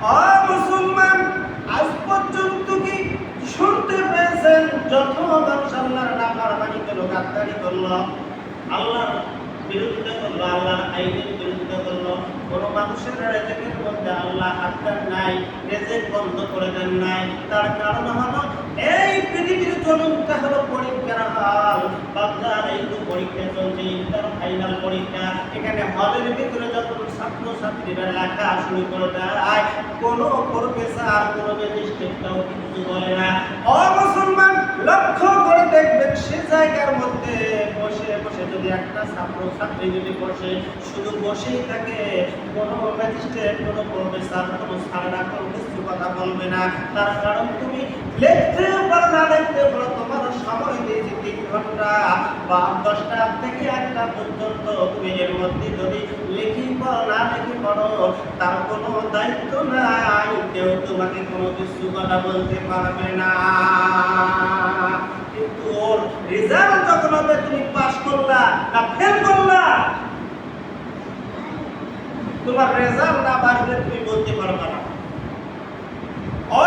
মুসলমান, আজ পর্যন্ত কি শুনতে পেয়েছেন যত মানুষ আল্লাহর নাফরমানি করলো, গাদ্দারি করলো, আল্লাহর বিরুদ্ধে করলো, আল্লাহর আইনের বিরুদ্ধে করলো, কোন মানুষের রেজেকের মধ্যে আল্লাহ হাত দেন নাই, রেজেক বন্ধ করে দেন নাই? তার কারণ হলো এই পৃথিবীর জনমটা হলো পরীক্ষার হল। বাচ্চার এই তো পরীক্ষা চলছে, ইন্টার ফাইনাল পরীক্ষা। এখানে হলের ভিতরে যখন ছাত্রছাত্রীরা লেখা শুরু করে দেয়, কোনো প্রফেসর কোনো ম্যাজিস্ট্রেটটাও কিছু বলে না। মুসলমান, লক্ষ্য করে দেখবেন সে জায়গার মধ্যে বসে বসে যদি একটা ছাত্রছাত্রী যদি বসে শুধু বসেই থাকে, কোনো ম্যাজিস্ট্রেট কোনো প্রফেসর কোনো স্যারেরা কোনো কিছু কথা বলবে না। তার কারণ তুমি লিখতে পারো না লিখতে পারো, তোমার সময় দিয়েছি 3 ঘন্টা বা 10টা থেকে 1টা পর্যন্ত, তুমি এর মধ্যে যদি লিখি পারো না লিখি পারো, তার কোনো দায়িত্ব নাই, কেউ তোমাকে কোনো কিছু কথা বলতে পারবে না। কিন্তু ওর রেজাল্ট যখন হবে তুমি পাস করলা না ফেল করলা, তোমার রেজাল্ট না বাড়লে তুমি বলতে পারবে না।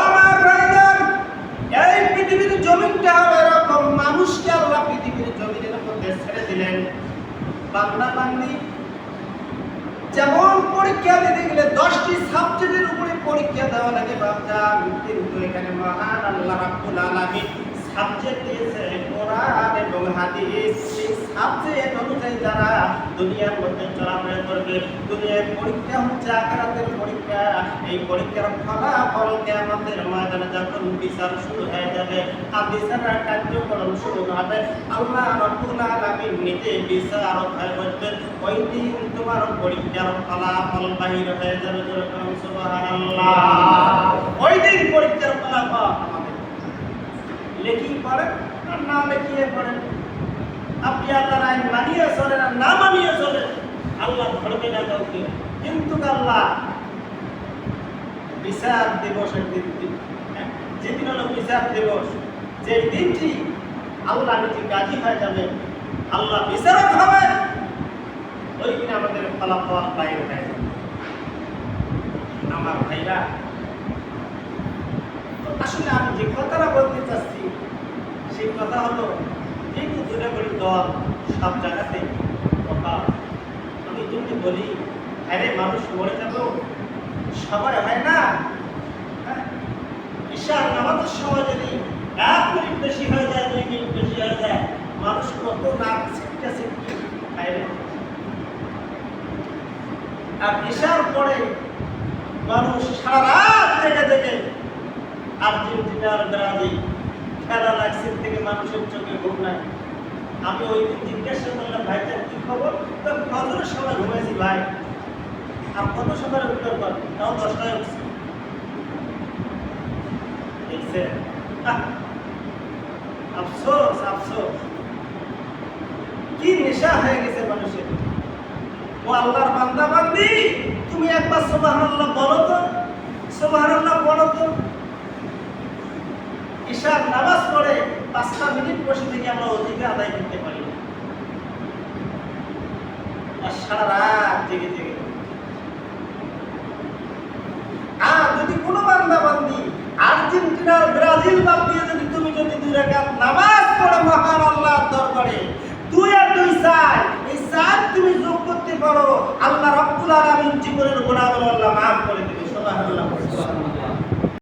আমার ভাইজান, এই পৃথিবীর জমিনটা হবে এরকম, মানুষকে আল্লাহ পৃথিবীর জমিনের মধ্যে ছেড়ে দিলেন। বান্দা বান্দি যেমন পরীক্ষা দিতে গেলে 10টি সাবজেক্টের উপরে পরীক্ষা দেওয়া লাগে বাচ্চান, কিন্তু এখানে মহান আল্লাহ রাব্বুল আলামিন সাবজেক্ট দিয়েছে কোরআন এবং হাদিস। এই সাবজেক্ট অনুযায়ী যারা দুনিয়ার মধ্যে চলাফেরা করবে, দুনিয়ার পরীক্ষা হচ্ছে আখিরাতের পরীক্ষা। এই পরীক্ষার ফলাফল কিয়ামতের ময়দানে যখন বিচার শুরু হয়ে যাবে, আর বিচারের কার্যক্রম শুরু হবে, আল্লাহ রাব্বুল আলামিন নিজে বিচারক হয়ে বসবেন। ওই দিন তোমার পরীক্ষার ফলাফল বাহির হয়ে যাবে। সুবহানাল্লাহ। ওই দিন পরীক্ষার ফলাফল লেখি পড়েন আর না লেখিয়ে পড়েন, আপনি আল্লাহর আইন মানিয়ে চলেন আর না মানিয়ে চলেন, আল্লাহ ধরবে না কাউকে। কিন্তু আল্লাহ বিচার দিবসের দিন, যেদিন হলো বিচার দিবস, যে দিনটি আল্লাহ নিজে গাজী হয়ে যাবেন, আল্লাহ বিচারক হবেন, ওই দিন আমাদের ফলাফল বাইরে হয়ে যাবে। আমার ভাইরা, আসলে আমি যে কথাটা বলতে চাচ্ছি সেই কথা হলো, যেহেতু দুটা করে দল সব জায়গাতে কথা, আমি যদি বলি আরে মানুষ মরে যাব, সবাই হয় না। ঈশার নামাজের সময় যদি 1 মিনিট বেশি হয়ে যায়, 2 মিনিট বেশি হয়ে যায়, মানুষ কত নাক ছিটকে ছিটকে খাইবে। আর ঈশার পরে মানুষ সারা রাত জেগে জেগে আর্জেন্টিনার ব্রাজিল খেলা লাগছে থেকে মানুষের চোখে ঘুম নাই। আমি ওই দিন জিজ্ঞাসা করলাম, ভাইজান কি খবর? তো ফজরের সময় ঘুমাইছি ভাই। আর কত সময় উত্তর কর? তাও 10টায় উঠছি। দেখছে আফসোস, আফসোস, কি নেশা হয়ে গেছে মানুষের। ও আল্লাহর বান্দা বান্দি, তুমি একবার সুবহানাল্লাহ বলো তো, সুবহানাল্লাহ বলো তো। ঈশার নামাজ পড়ে 5টা মিনিট বসে থেকে আমরা অধিকার আদায় করতে পারি না, আর সারা রাত জেগে জেগে। আর যদি কোনো বান্দা বান্দি আর্জেন্টিনার ব্রাজিল বাদ দিয়ে যদি তুমি যদি 2 রাকাত নামাজ পড়ো মহান আল্লাহর দরবারে, 2 আর 2 4, এই 4 তুমি যোগ করতে পারো, আল্লাহ রাব্বুল আলামিন জীবনের গুনাহগুলো আল্লাহ মাফ করে দেবে। সুবহানাল্লাহ।